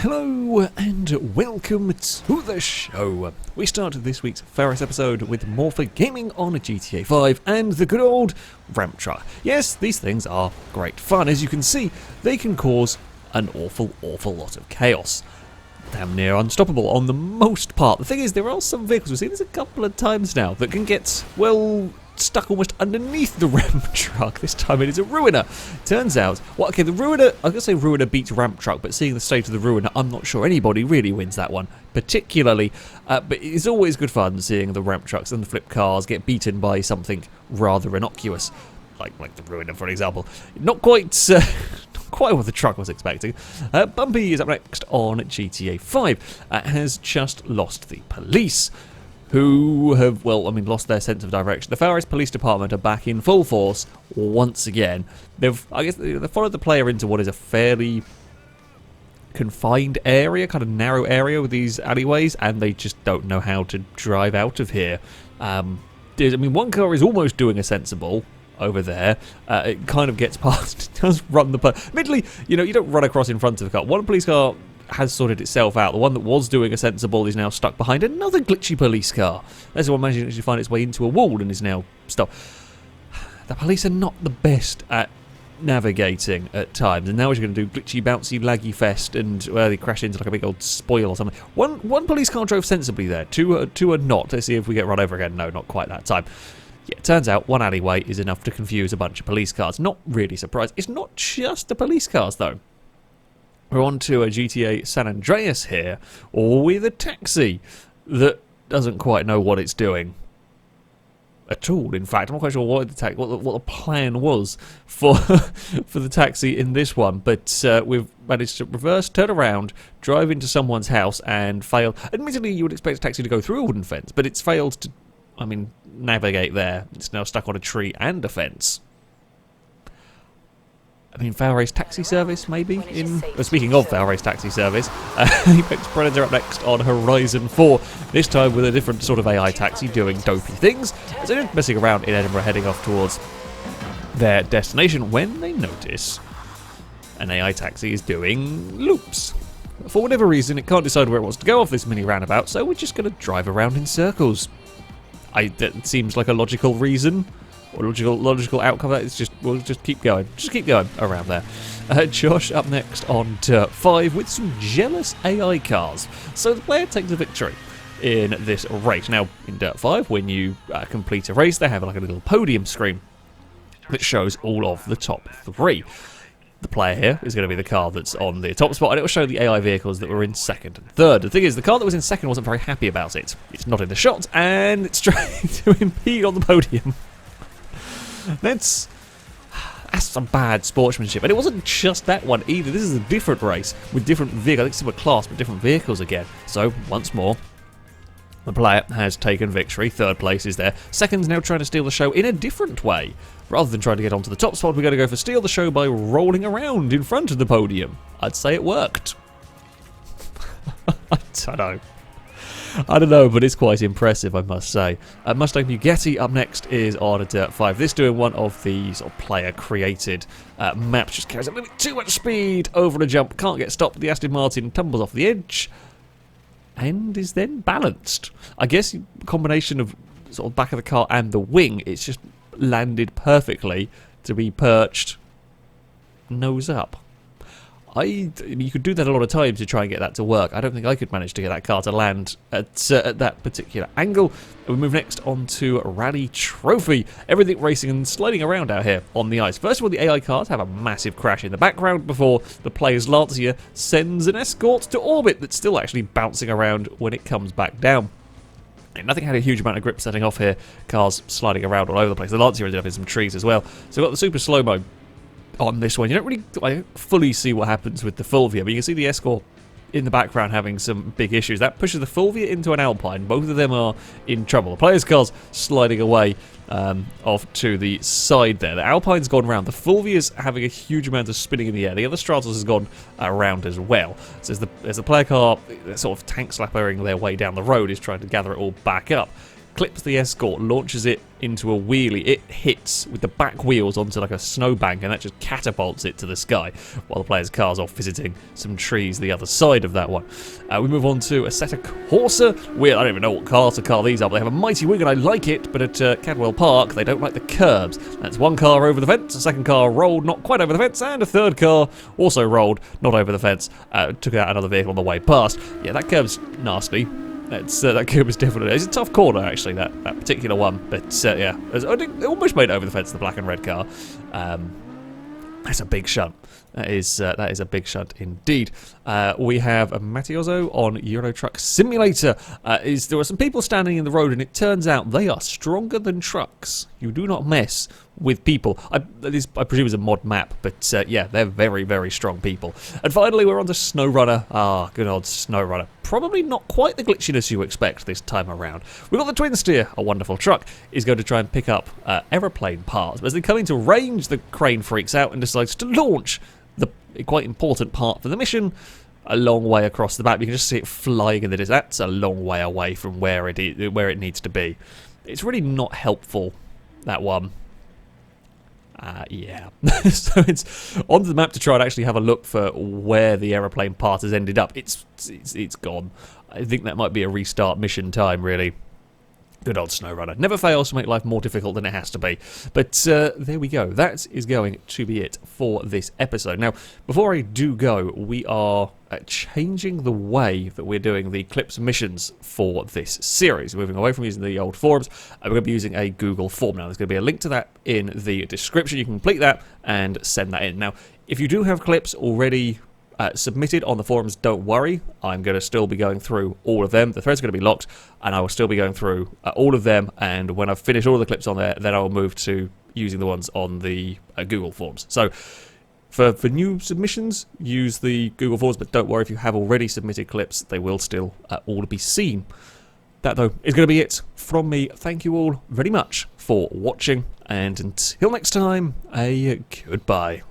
Hello and welcome to the show. We started this week's FailRace episode with more for gaming on GTA 5 and the good old ramp truck. Yes, these things are great fun. As you can see, they can cause an awful lot of chaos. Damn near unstoppable on the most part. The thing is, there are some vehicles, we've seen this a couple of times now, that can get, well, stuck almost underneath the ramp truck. This time it is a Ruiner. Turns out, well, okay, the Ruiner, I was going to say Ruiner beats ramp truck, but seeing the state of the Ruiner, I'm not sure anybody really wins that one, particularly. But it's always good fun seeing the ramp trucks and the flip cars get beaten by something rather innocuous, like the Ruiner, for example. Not quite what the truck was expecting. Bumpy is up next on GTA 5. Has just lost the police, who have, lost their sense of direction. The FailRace Police Department are back in full force once again. They've followed the player into what is a fairly confined area, kind of narrow area with these alleyways, and they just don't know how to drive out of here. One car is almost doing a sensible over there. It kind of gets past, it does run the... Admittedly, you don't run across in front of the car. One police car has sorted itself out. The one that was doing a sensible is now stuck behind another glitchy police car. There's one managing to find its way into a wall and is now stuck. The police are not the best at navigating at times, and now what you're going to do, glitchy, bouncy, laggy fest, and they crash into like a big old spoil or something. One police car drove sensibly there, two are not. Let's see if we get run over again. No, not quite that time. Yeah, it turns out one alleyway is enough to confuse a bunch of police cars. Not really surprised. It's not just the police cars, though. We're on to a GTA San Andreas here, with a taxi that doesn't quite know what it's doing at all. In fact, I'm not quite sure what the plan was for for the taxi in this one, but we've managed to reverse, turn around, drive into someone's house and fail. Admittedly, you would expect a taxi to go through a wooden fence, but it's failed to navigate there. It's now stuck on a tree and a fence. FailRace taxi service, maybe? Speaking of FailRace taxi service, Apex Predator up next on Horizon 4. This time with a different sort of AI taxi doing dopey things. So they're messing around in Edinburgh, heading off towards their destination when they notice an AI taxi is doing loops. For whatever reason, it can't decide where it wants to go off this mini roundabout, so we're just going to drive around in circles. That seems like a logical reason. Or logical outcome of that is we'll just keep going. Just keep going around there. Josh up next on Dirt 5 with some jealous AI cars. So the player takes a victory in this race. Now, in Dirt 5, when you complete a race, they have like a little podium screen that shows all of the top three. The player here is going to be the car that's on the top spot, and it will show the AI vehicles that were in second and third. The thing is, the car that was in second wasn't very happy about it. It's not in the shot, and it's trying to impede on the podium. That's some bad sportsmanship. And it wasn't just that one either. This is a different race with different vehicles. I think similar class, but different vehicles again. So, once more, the player has taken victory. Third place is there. Second's now trying to steal the show in a different way. Rather than trying to get onto the top spot, we're going to go for steal the show by rolling around in front of the podium. I'd say it worked. I don't know, but it's quite impressive, I must say. Mustang Bugatti up next is on a Dirt 5. This doing one of the sort of player-created maps. Just carries a little bit too much speed over a jump. Can't get stopped. The Aston Martin tumbles off the edge and is then balanced. I guess a combination of sort of back of the car and the wing, it's just landed perfectly to be perched nose up. You could do that a lot of times to try and get that to work. I don't think I could manage to get that car to land at that particular angle. We move next on to Rally Trophy. Everything racing and sliding around out here on the ice. First of all, the AI cars have a massive crash in the background before the player's Lancia sends an escort to orbit that's still actually bouncing around when it comes back down. And nothing had a huge amount of grip setting off here. Cars sliding around all over the place. The Lancia ended up in some trees as well. So we've got the super slow-mo on this one. You don't fully see what happens with the Fulvia, but you can see the Escort in the background having some big issues. That pushes the Fulvia into an Alpine. Both of them are in trouble. The player's car's sliding away off to the side there. The Alpine's gone round. The Fulvia's having a huge amount of spinning in the air. The other Stratos has gone around as well. So as the player car sort of tank slappering their way down the road is trying to gather it all back up. clips the escort, launches it into a wheelie. It hits with the back wheels onto like a snowbank, and that just catapults it to the sky, while the player's car's off visiting some trees the other side of that one. We move on to a Assetto Corsa. I don't even know what car these are, but they have a mighty wing and I like it, but at Cadwell Park they don't like the curbs. That's one car over the fence, a second car rolled not quite over the fence, and a third car also rolled not over the fence. Took out another vehicle on the way past. Yeah, that curb's nasty. That curb is definitely... It's a tough corner, actually, that particular one. But, yeah, it almost made it over the fence, the black and red car. That's a big shunt. That is a big shunt indeed. We have a Matiozzo on Euro Truck Simulator. There are some people standing in the road, and it turns out they are stronger than trucks. You do not mess with people. I presume it's a mod map, but yeah, they're very, very strong people. And finally, we're on to SnowRunner. Ah, good old SnowRunner. Probably not quite the glitchiness you expect this time around. We've got the Twin Steer, a wonderful truck, is going to try and pick up aeroplane parts. But as they come into range, the crane freaks out and decides to launch the quite important part for the mission a long way across the map. You can just see it flying in the distance. That's a long way away from where it needs to be. It's really not helpful, that one. Yeah. So it's onto the map to try and actually have a look for where the aeroplane part has ended up. It's gone. I think that might be a restart mission time, really. Good old SnowRunner. Never fails to make life more difficult than it has to be. But there we go. That is going to be it for this episode. Now, before I do go, we are changing the way that we're doing the clips missions for this series. We're moving away from using the old forums, and we're going to be using a Google form. Now, there's going to be a link to that in the description. You can complete that and send that in. Now, if you do have clips already submitted on the forums, don't worry. I'm going to still be going through all of them. The thread's going to be locked, and I will still be going through all of them. And when I've finished all the clips on there, then I will move to using the ones on the Google Forms. So for new submissions, use the Google Forms, but don't worry if you have already submitted clips, they will still all be seen. That, though, is going to be it from me. Thank you all very much for watching, and until next time, a goodbye.